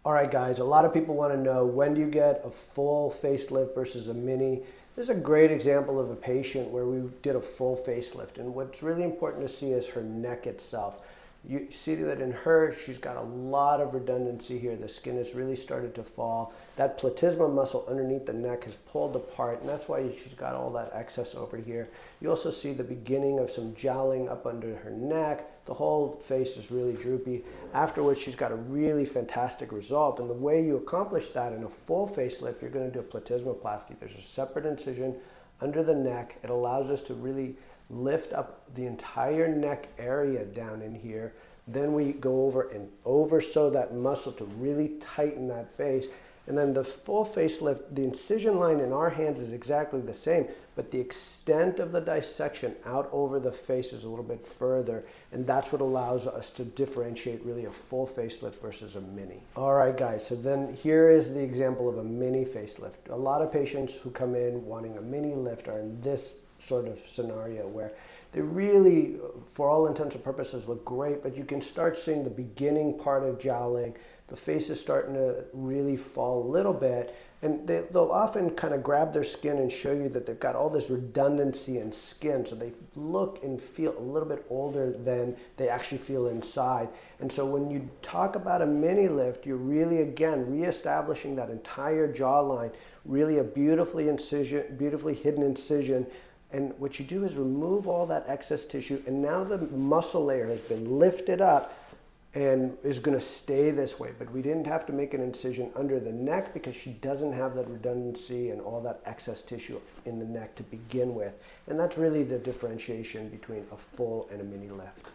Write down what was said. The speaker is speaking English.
All right, guys, a lot of people want to know, when do you get a full facelift versus a mini? This is a great example of a patient where we did a full facelift. And what's really important to see is her neck itself. You see that in her, she's got a lot of redundancy here. The skin has really started to fall. That platysma muscle underneath the neck has pulled apart, and that's why she's got all that excess over here. You also see the beginning of some jowling up under her neck. The whole face is really droopy, after which she's got a really fantastic result. And the way you accomplish that in a full facelift, you're going to do a platysmoplasty. There's a separate incision under the neck. It allows us to really lift up the entire neck area down in here. Then we go over and oversew that muscle to really tighten that face. And then the full facelift, the incision line in our hands is exactly the same, but the extent of the dissection out over the face is a little bit further, and that's what allows us to differentiate really a full facelift versus a mini. All right, guys, so then here is the example of a mini facelift. A lot of patients who come in wanting a mini lift are in this sort of scenario where they really, for all intents and purposes, look great, but you can start seeing the beginning part of jowling. The face is starting to really fall a little bit, and they'll often kind of grab their skin and show you that they've got all this redundancy in skin, so they look and feel a little bit older than they actually feel inside. And so when you talk about a mini lift, you're really, again, reestablishing that entire jawline, really a beautifully hidden incision. And what you do is remove all that excess tissue, and now the muscle layer has been lifted up and is going to stay this way. But we didn't have to make an incision under the neck because she doesn't have that redundancy and all that excess tissue in the neck to begin with. And that's really the differentiation between a full and a mini lift.